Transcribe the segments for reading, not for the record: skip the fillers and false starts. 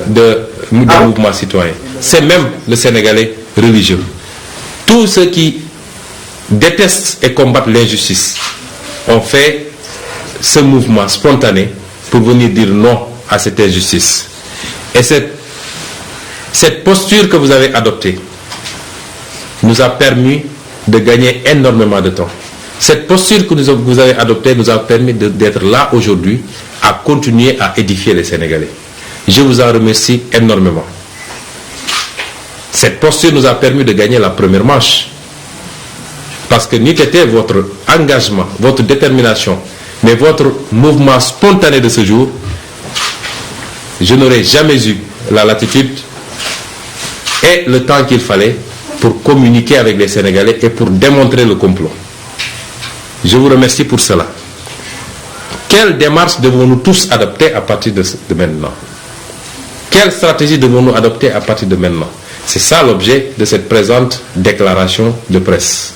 des mouvements citoyens. C'est même le Sénégalais religieux. Tous ceux qui détestent et combattent l'injustice ont fait ce mouvement spontané pour venir dire non à cette injustice. Et cette posture que vous avez adoptée nous a permis de gagner énormément de temps. Cette posture que vous avez adoptée nous a permis d'être là aujourd'hui à continuer à édifier les Sénégalais. Je vous en remercie énormément. Cette posture nous a permis de gagner la première manche. Parce que n'eût été votre engagement, votre détermination, mais votre mouvement spontané de ce jour, je n'aurais jamais eu la latitude et le temps qu'il fallait pour communiquer avec les Sénégalais et pour démontrer le complot. Je vous remercie pour cela. Quelle démarche devons-nous tous adopter à partir de maintenant? Quelle stratégie devons-nous adopter à partir de maintenant? C'est ça l'objet de cette présente déclaration de presse.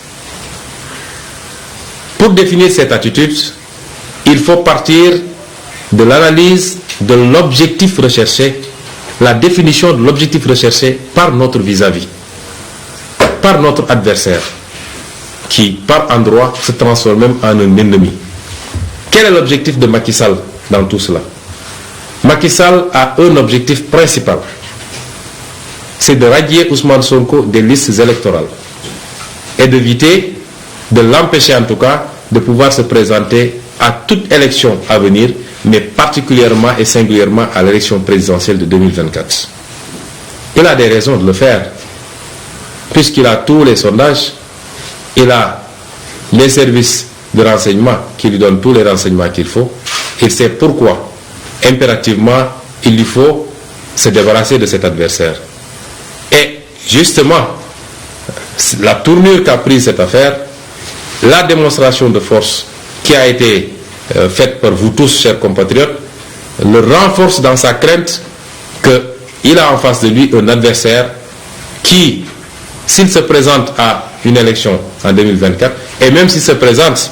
Pour définir cette attitude, il faut partir de l'analyse de l'objectif recherché, la définition de l'objectif recherché par notre vis-à-vis, par notre adversaire, qui par endroit se transforme même en un ennemi. Quel est l'objectif de Macky Sall dans tout cela? Macky Sall a un objectif principal, c'est de radier Ousmane Sonko des listes électorales et d'éviter, de l'empêcher en tout cas, de pouvoir se présenter à toute élection à venir, mais particulièrement et singulièrement à l'élection présidentielle de 2024. Il a des raisons de le faire, puisqu'il a tous les sondages, il a les services de renseignement qui lui donnent tous les renseignements qu'il faut. Il sait pourquoi, impérativement, il lui faut se débarrasser de cet adversaire. Et justement, la tournure qu'a prise cette affaire, la démonstration de force qui a été faite par vous tous, chers compatriotes, le renforce dans sa crainte qu'il a en face de lui un adversaire qui, s'il se présente à une élection en 2024, et même s'il se présente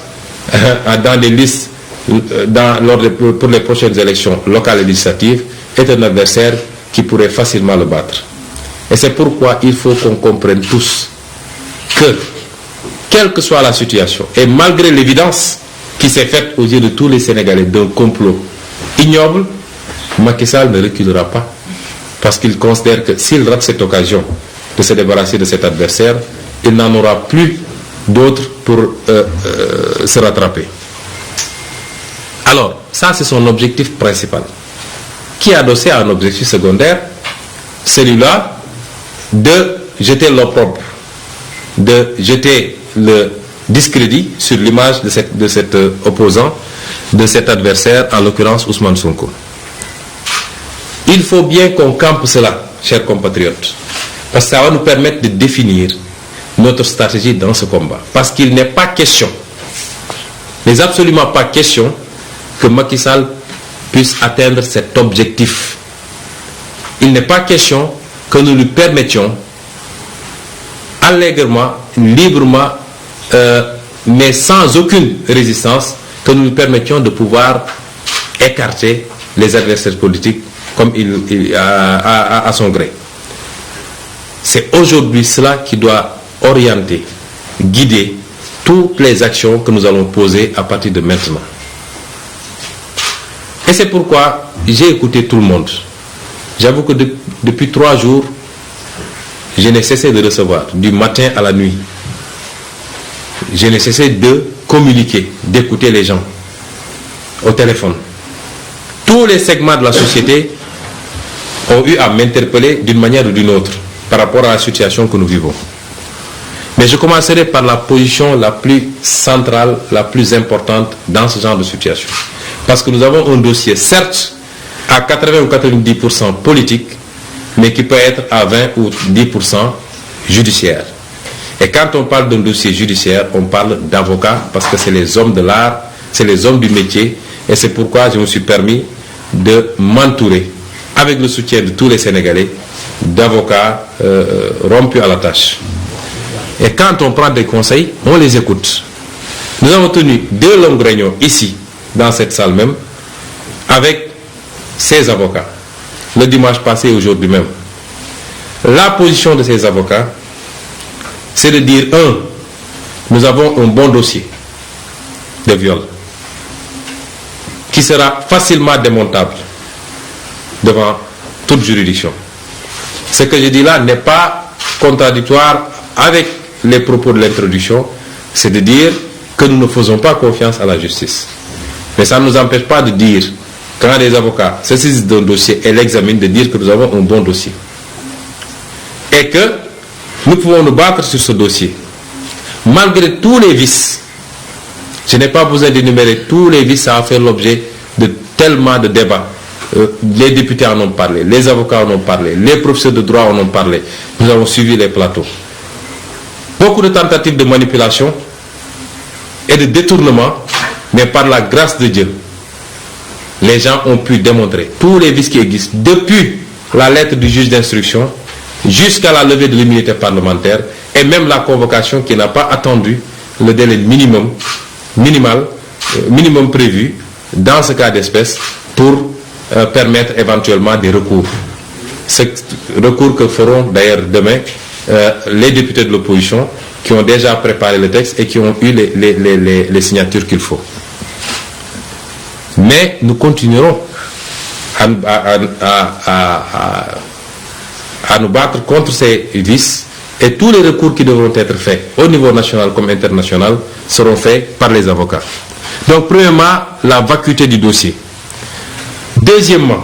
dans des listes pour les prochaines élections locales et législatives, est un adversaire qui pourrait facilement le battre. Et c'est pourquoi il faut qu'on comprenne tous que, quelle que soit la situation, et malgré l'évidence qui s'est faite aux yeux de tous les Sénégalais d'un complot ignoble, Macky Sall ne reculera pas, parce qu'il considère que s'il rate cette occasion de se débarrasser de cet adversaire, il n'en aura plus d'autres pour se rattraper. Alors, ça c'est son objectif principal, qui est adossé à un objectif secondaire, celui-là de jeter l'opprobre, de jeter le discrédit sur l'image de cet opposant, de cet adversaire, en l'occurrence Ousmane Sonko. Il faut bien qu'on campe cela, chers compatriotes, parce que ça va nous permettre de définir notre stratégie dans ce combat. Parce qu'il n'est pas question, il n'est absolument pas question que Macky Sall puisse atteindre cet objectif. Il n'est pas question que nous lui permettions allègrement, librement, mais sans aucune résistance, que nous lui permettions de pouvoir écarter les adversaires politiques comme à son gré. C'est aujourd'hui cela qui doit orienter, guider toutes les actions que nous allons poser à partir de maintenant. Et c'est pourquoi j'ai écouté tout le monde. J'avoue que depuis 3 jours, je n'ai cessé de recevoir, du matin à la nuit. Je n'ai cessé de communiquer, d'écouter les gens au téléphone. Tous les segments de la société ont eu à m'interpeller d'une manière ou d'une autre par rapport à la situation que nous vivons. Mais je commencerai par la position la plus centrale, la plus importante dans ce genre de situation. Parce que nous avons un dossier, certes, à 80 ou 90% politique, mais qui peut être à 20 ou 10% judiciaire. Et quand on parle d'un dossier judiciaire, on parle d'avocats, parce que c'est les hommes de l'art, c'est les hommes du métier, et c'est pourquoi je me suis permis de m'entourer, avec le soutien de tous les Sénégalais, d'avocats rompus à la tâche. Et quand on prend des conseils, on les écoute. Nous avons tenu 2 longues réunions ici, dans cette salle même, avec ces avocats. le dimanche passé et aujourd'hui même. La position de ces avocats, c'est de dire, nous avons un bon dossier de viol qui sera facilement démontable devant toute juridiction. Ce que je dis là n'est pas contradictoire avec les propos de l'introduction, c'est de dire que nous ne faisons pas confiance à la justice. Mais ça ne nous empêche pas de dire, quand les avocats se saisissent d'un dossier et l'examinent, de dire que nous avons un bon dossier. Et que nous pouvons nous battre sur ce dossier. Malgré tous les vices, je n'ai pas besoin d'énumérer tous les vices, ça a fait l'objet de tellement de débats. Les députés en ont parlé, les avocats en ont parlé, les professeurs de droit en ont parlé. Nous avons suivi les plateaux. Beaucoup de tentatives de manipulation et de détournement, mais par la grâce de Dieu, les gens ont pu démontrer tous les vices qui existent, depuis la lettre du juge d'instruction jusqu'à la levée de l'immunité parlementaire et même la convocation qui n'a pas attendu le délai minimum prévu dans ce cas d'espèce pour permettre éventuellement des recours. Ce recours que feront d'ailleurs demain les députés de l'opposition qui ont déjà préparé le texte et qui ont eu les signatures qu'il faut. Mais nous continuerons à nous battre contre ces vices et tous les recours qui devront être faits au niveau national comme international seront faits par les avocats. Donc premièrement, la vacuité du dossier. Deuxièmement,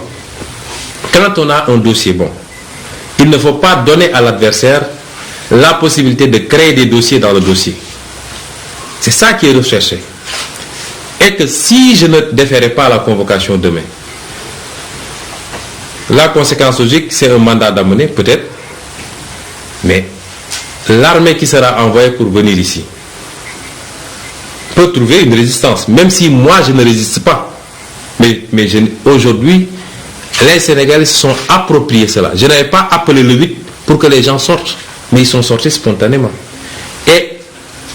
quand on a un dossier bon, il ne faut pas donner à l'adversaire la possibilité de créer des dossiers dans le dossier. C'est ça qui est recherché. Et que si je ne déférais pas la convocation demain, la conséquence logique, c'est un mandat d'amener, peut-être, mais l'armée qui sera envoyée pour venir ici peut trouver une résistance, même si moi je ne résiste pas. Mais aujourd'hui, les Sénégalais se sont appropriés cela. Je n'avais pas appelé le 8 pour que les gens sortent, mais ils sont sortis spontanément. Et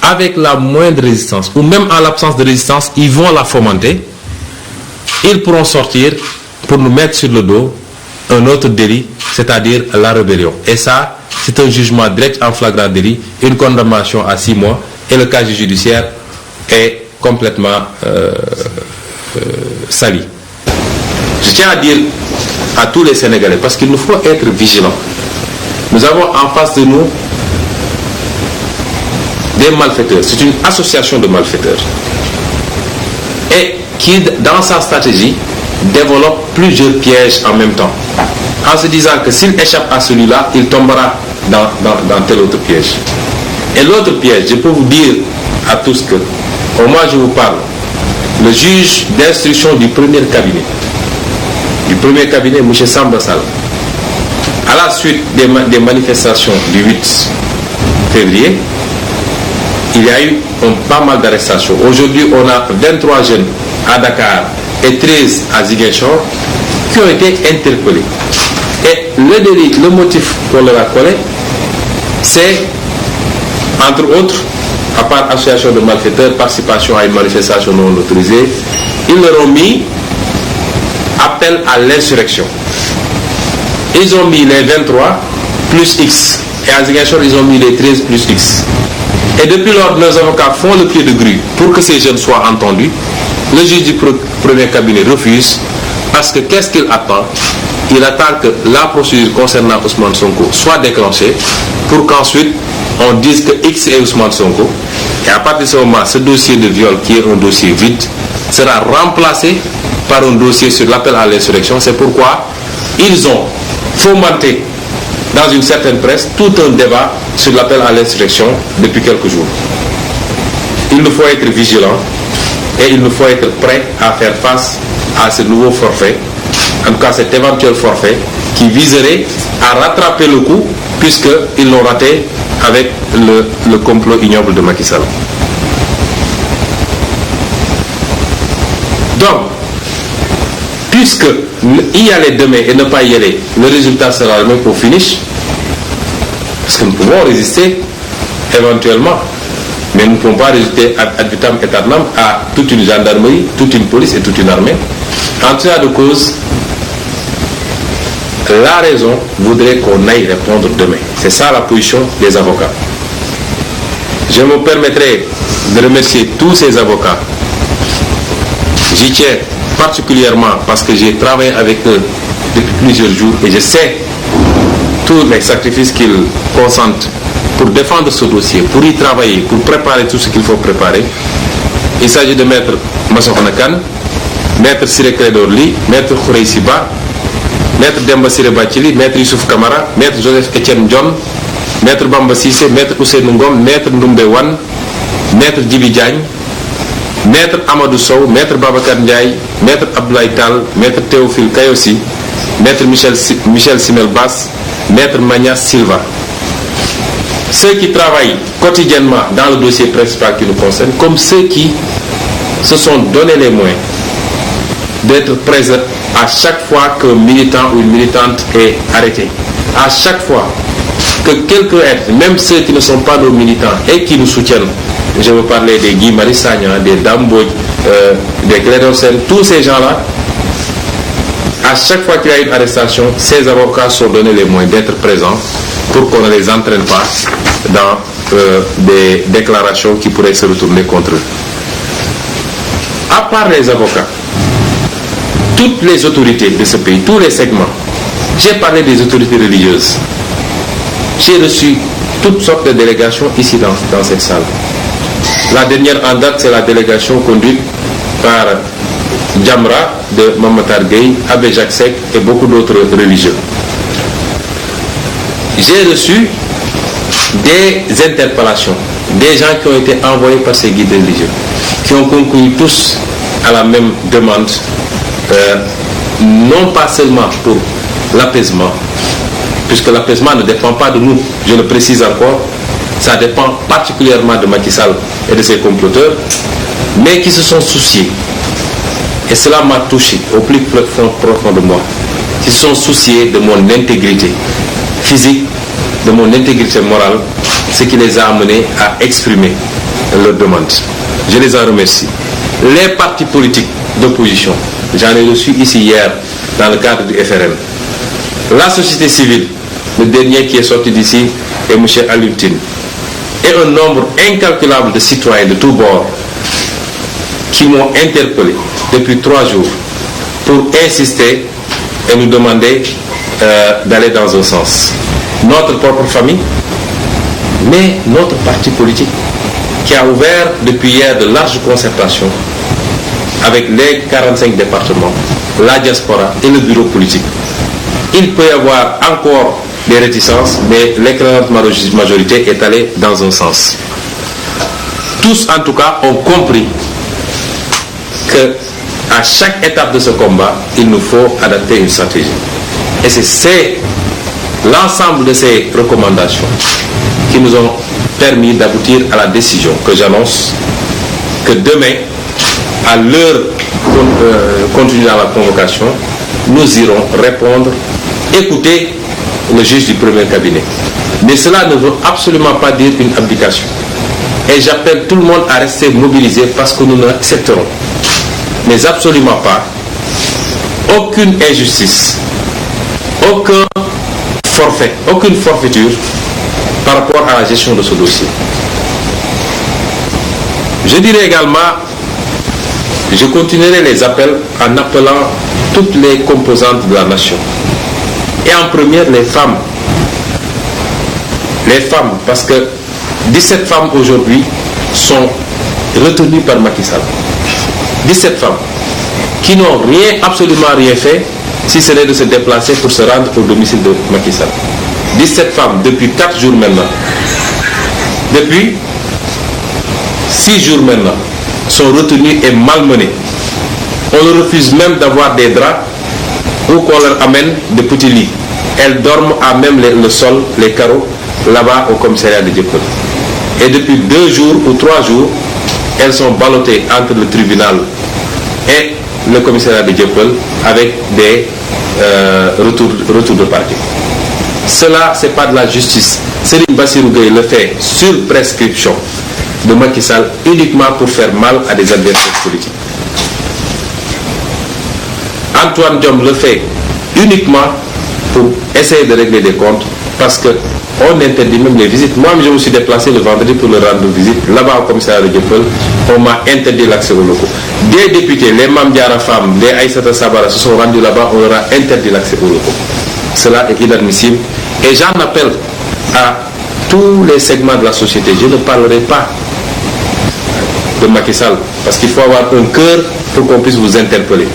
avec la moindre résistance, ou même en l'absence de résistance, ils vont la fomenter. Ils pourront sortir pour nous mettre sur le dos un autre délit, c'est-à-dire la rébellion. Et ça, c'est un jugement direct en flagrant délit, une condamnation à 6 mois, et le casier judiciaire est complètement sali. Je tiens à dire à tous les Sénégalais, parce qu'il nous faut être vigilants. Nous avons en face de nous des malfaiteurs. C'est une association de malfaiteurs. Et qui, dans sa stratégie, développe plusieurs pièges en même temps. En se disant que s'il échappe à celui-là, il tombera dans tel autre piège. Et l'autre piège, je peux vous dire à tous que, au moins je vous parle, le juge d'instruction du premier cabinet, M. Samba Sall, à la suite des manifestations du 8 février, il y a eu pas mal d'arrestations. Aujourd'hui, on a 23 jeunes à Dakar et 13 à Ziguinchor qui ont été interpellés. Et le délit, le motif pour leur accoler, c'est, entre autres, à part association de malfaiteurs, participation à une manifestation non autorisée, ils leur ont mis appel à l'insurrection. Ils ont mis les 23 plus X. Et à Ziguinchor, ils ont mis les 13 plus X. Et depuis lors, nos avocats font le pied de grue pour que ces jeunes soient entendus. Le juge du premier cabinet refuse parce que qu'est-ce qu'il attend? Il attend que la procédure concernant Ousmane Sonko soit déclenchée pour qu'ensuite on dise que X est Ousmane Sonko. Et à partir de ce moment, ce dossier de viol qui est un dossier vide sera remplacé par un dossier sur l'appel à l'insurrection. C'est pourquoi ils ont fomenté dans une certaine presse tout un débat sur l'appel à l'insurrection depuis quelques jours. Il nous faut être vigilants et il nous faut être prêts à faire face à ce nouveau forfait, en tout cas cet éventuel forfait qui viserait à rattraper le coup puisqu'ils l'ont raté avec le complot ignoble de Macky Sall. Donc, puisque y aller demain et ne pas y aller, le résultat sera le même au finish, parce que nous pouvons résister éventuellement, mais nous ne pouvons pas résister ad vitam aeternam à toute une gendarmerie, toute une police et toute une armée. En tout cas de cause, la raison voudrait qu'on aille répondre demain. C'est ça la position des avocats. Je me permettrai de remercier tous ces avocats. J'y tiens particulièrement parce que j'ai travaillé avec eux depuis plusieurs jours et je sais tous les sacrifices qu'ils consentent pour défendre ce dossier, pour y travailler, pour préparer tout ce qu'il faut préparer. Il s'agit de maître Massokhna Kane, maître Ciré Clédor Ly, maître Khoureychi Ba, maître Demba Ciré Bathily, maître Youssouf Camara, maître Joseph Etienne Dione, maître Bamba Cissé, maître Ousseynou Ngom, maître Ndoumbe Wane, maître Djibi Diagne, maître Amadou Sow, maître Babacar Ndiaye, maître Abdoulaye Tall, maître Théophile Kayossi, maître Michel Simel Bass, maître Magna Silva. Ceux qui travaillent quotidiennement dans le dossier principal qui nous concerne, comme ceux qui se sont donné les moyens d'être présents à chaque fois qu'un militant ou une militante est arrêté. À chaque fois que quelqu'un est, même ceux qui ne sont pas nos militants et qui nous soutiennent, je veux parler des Guy Marius Sagna, des Dame Mbodj, des Clédor Sène, tous ces gens-là, à chaque fois qu'il y a une arrestation, ces avocats sont donnés les moyens d'être présents pour qu'on ne les entraîne pas dans des déclarations qui pourraient se retourner contre eux. À part les avocats, toutes les autorités de ce pays, tous les segments, j'ai parlé des autorités religieuses. J'ai reçu toutes sortes de délégations ici dans cette salle. La dernière en date, c'est la délégation conduite par Djamra de Mamatar Gueye, Abbé Jacques Seck et beaucoup d'autres religieux. J'ai reçu des interpellations, des gens qui ont été envoyés par ces guides religieux, qui ont concouru tous à la même demande, non pas seulement pour l'apaisement, puisque l'apaisement ne dépend pas de nous, je le précise encore, ça dépend particulièrement de Macky Sall et de ses comploteurs, mais qui se sont souciés, et cela m'a touché au plus profond de moi, qui se sont souciés de mon intégrité physique, de mon intégrité morale, ce qui les a amenés à exprimer leurs demandes. Je les en remercie. Les partis politiques d'opposition, j'en ai reçu ici hier dans le cadre du FRN. La société civile, le dernier qui est sorti d'ici est M. Alioune. Et un nombre incalculable de citoyens de tous bords qui m'ont interpellé depuis 3 jours pour insister et nous demander d'aller dans un sens. Notre propre famille, mais notre parti politique qui a ouvert depuis hier de larges concertations avec les 45 départements, la diaspora et le bureau politique. Il peut y avoir encore des réticences, mais l'écrasante majorité est allée dans un sens. Tous, en tout cas, ont compris qu'à chaque étape de ce combat, il nous faut adapter une stratégie. Et c'est l'ensemble de ces recommandations qui nous ont permis d'aboutir à la décision que j'annonce que demain, à l'heure contenue dans la convocation, nous irons répondre, écouter le juge du premier cabinet. Mais cela ne veut absolument pas dire une abdication. Et j'appelle tout le monde à rester mobilisé parce que nous n'accepterons, mais absolument pas, aucune injustice, aucun forfait, aucune forfaiture par rapport à la gestion de ce dossier. Je dirais également, je continuerai les appels en appelant toutes les composantes de la nation. Et en première, les femmes. Les femmes, parce que 17 femmes aujourd'hui sont retenues par Macky Sall. 17 femmes qui n'ont rien, absolument rien fait, si ce n'est de se déplacer pour se rendre au domicile de Macky Sall. 17 femmes depuis 4 jours maintenant. Depuis 6 jours maintenant, sont retenues et malmenées. On leur refuse même d'avoir des draps ou qu'on leur amène des petits lits. Elles dorment à même le sol, les carreaux, là-bas au commissariat de Dieuppeul. Et depuis 2 jours ou 3 jours, elles sont ballottées entre le tribunal et le commissariat de Dieuppeul avec des retours de parquet. Cela, ce n'est pas de la justice. Serigne Bassirou Gueye le fait sur prescription de Macky Sall uniquement pour faire mal à des adversaires politiques. Antoine Diome le fait uniquement pour essayer de régler des comptes, parce qu'on interdit même les visites. Moi, je me suis déplacé le vendredi pour le rendre visite. Là-bas, au commissariat de Dieuppeul, on m'a interdit l'accès aux locaux. Des députés, les Mame Diarra Fam, les Aïssata Sabara se sont rendus là-bas, on leur a interdit l'accès aux locaux. Cela est inadmissible. Et j'en appelle à tous les segments de la société. Je ne parlerai pas de Macky Sall, parce qu'il faut avoir un cœur pour qu'on puisse vous interpeller.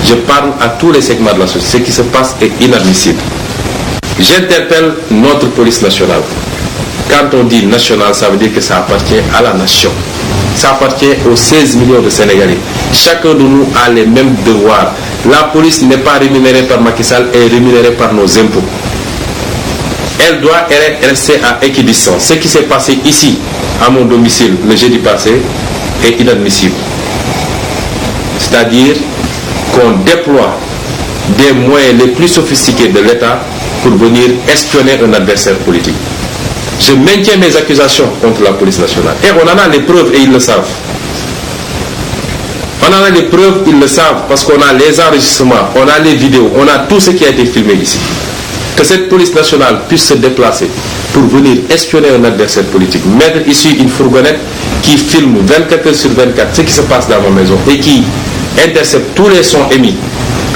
Je parle à tous les segments de la société. Ce qui se passe est inadmissible. J'interpelle notre police nationale. Quand on dit nationale, ça veut dire que ça appartient à la nation. Ça appartient aux 16 millions de Sénégalais. Chacun de nous a les mêmes devoirs. La police n'est pas rémunérée par Macky Sall, elle est rémunérée par nos impôts. Elle doit rester à équidistance. Ce qui s'est passé ici, à mon domicile, le jeudi passé, est inadmissible. C'est-à-dire qu'on déploie des moyens les plus sophistiqués de l'État pour venir espionner un adversaire politique. Je maintiens mes accusations contre la police nationale. Et on en a les preuves et ils le savent. On en a les preuves, ils le savent, parce qu'on a les enregistrements, on a les vidéos, on a tout ce qui a été filmé ici. Que cette police nationale puisse se déplacer pour venir espionner un adversaire politique, mettre ici une fourgonnette qui filme 24 heures sur 24 ce qui se passe dans ma maison et qui intercepte tous les sons émis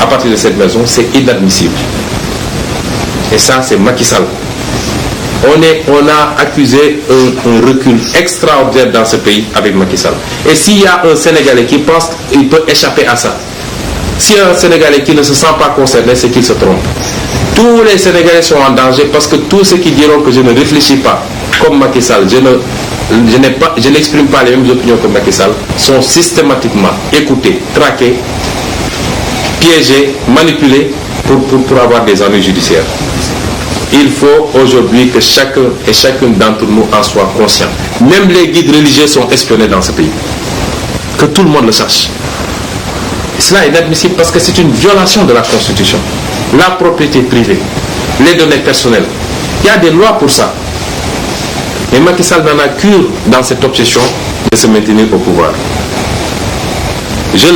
à partir de cette maison, c'est inadmissible. Et ça, c'est Macky Sall. On a accusé un recul extraordinaire dans ce pays avec Macky Sall. Et s'il y a un Sénégalais qui pense qu'il peut échapper à ça, s'il y a un Sénégalais qui ne se sent pas concerné, c'est qu'il se trompe. Tous les Sénégalais sont en danger, parce que tous ceux qui diront que je ne réfléchis pas comme Macky Sall, je n'exprime pas les mêmes opinions que Macky Sall, sont systématiquement écoutés, traqués, piégés, manipulés pour avoir des ennuis judiciaires. Il faut aujourd'hui que chacun et chacune d'entre nous en soit conscient. Même les guides religieux sont espionnés dans ce pays. Que tout le monde le sache. Et cela est inadmissible, parce que c'est une violation de la Constitution. La propriété privée, les données personnelles. Il y a des lois pour ça. Mais Macky Sall n'en a cure dans cette obsession de se maintenir au pouvoir. Je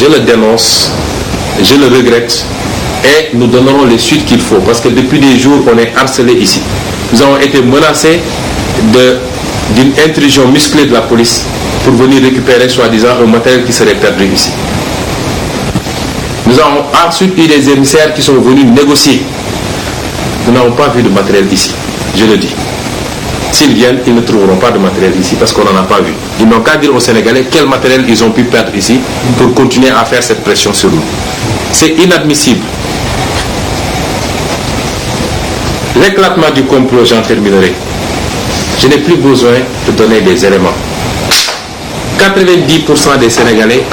le dénonce, je le regrette, et nous donnerons les suites qu'il faut, parce que depuis des jours on est harcelé ici. Nous avons été menacés d'une intrusion musclée de la police pour venir récupérer soi-disant un matériel qui serait perdu ici. Nous avons ensuite eu des émissaires qui sont venus négocier. Nous n'avons pas vu de matériel ici, je le dis. S'ils viennent, ils ne trouveront pas de matériel ici, parce qu'on n'en a pas vu. Ils n'ont qu'à dire aux Sénégalais quel matériel ils ont pu perdre ici pour continuer à faire cette pression sur nous. C'est inadmissible. L'éclatement du complot, j'en terminerai. Je n'ai plus besoin de donner des éléments. 90% des Sénégalais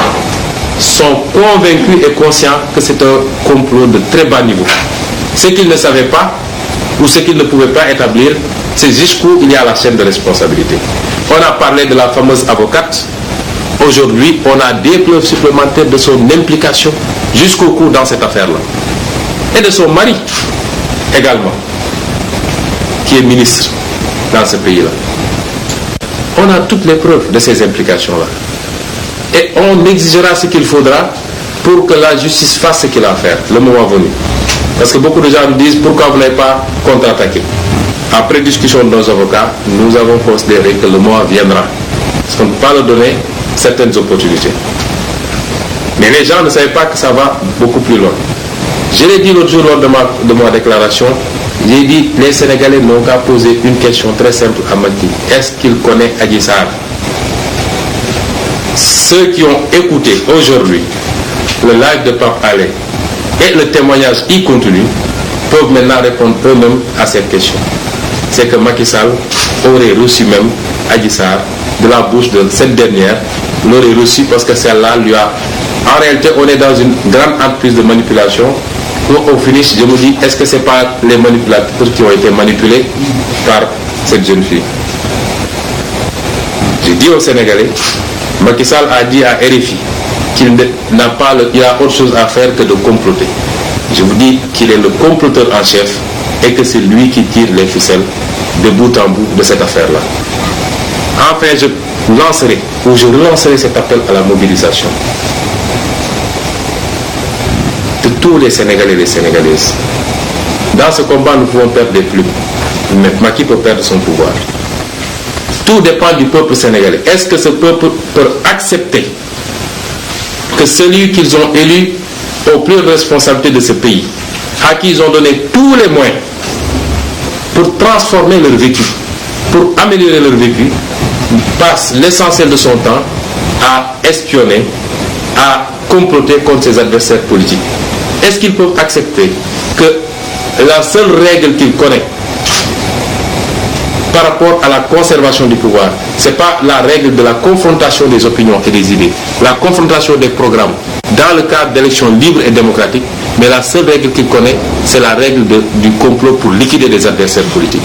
sont convaincus et conscients que c'est un complot de très bas niveau. Ce qu'ils ne savaient pas ou ce qu'ils ne pouvaient pas établir, c'est jusqu'où il y a la chaîne de responsabilité. On a parlé de la fameuse avocate. Aujourd'hui, on a des preuves supplémentaires de son implication jusqu'au cou dans cette affaire-là. Et de son mari également, qui est ministre dans ce pays-là. On a toutes les preuves de ces implications-là. Et on exigera ce qu'il faudra pour que la justice fasse ce qu'il a à faire, le moment venu. Parce que beaucoup de gens nous disent pourquoi vous n'avez pas contre-attaqué. Après discussion de nos avocats, nous avons considéré que le moment viendra. Parce qu'on ne peut pas leur donner certaines opportunités. Mais les gens ne savaient pas que ça va beaucoup plus loin. Je l'ai dit l'autre jour lors de ma déclaration, j'ai dit les Sénégalais n'ont qu'à poser une question très simple à Macky. Est-ce qu'il connaît Adji Sarr? Ceux qui ont écouté aujourd'hui le live de Pape Alé et le témoignage y contenu peuvent maintenant répondre eux-mêmes à cette question. C'est que Macky Sall aurait reçu même Adji Sarr de la bouche de cette dernière, l'aurait reçu parce que celle-là lui a... En réalité, on est dans une grande entreprise de manipulation. Au finish, je me dis, est-ce que ce n'est pas les manipulateurs qui ont été manipulés par cette jeune fille? J'ai dit aux Sénégalais, Macky Sall a dit à RFI qu'il n'a pas il a autre chose à faire que de comploter. Je vous dis qu'il est le comploteur en chef et que c'est lui qui tire les ficelles de bout en bout de cette affaire-là. Enfin, je relancerai cet appel à la mobilisation de tous les Sénégalais et les Sénégalaises. Dans ce combat, nous pouvons perdre des plumes, mais Macky peut perdre son pouvoir. Tout dépend du peuple sénégalais. Est-ce que ce peuple peut accepter que celui qu'ils ont élu aux plus hautes responsabilités de ce pays, à qui ils ont donné tous les moyens pour transformer leur vécu, pour améliorer leur vécu, passe l'essentiel de son temps à espionner, à comploter contre ses adversaires politiques? Est-ce qu'ils peuvent accepter que la seule règle qu'ils connaissent par rapport à la conservation du pouvoir, ce n'est pas la règle de la confrontation des opinions et des idées, la confrontation des programmes dans le cadre d'élections libres et démocratiques, mais la seule règle qu'ils connaissent, c'est la règle du complot pour liquider les adversaires politiques?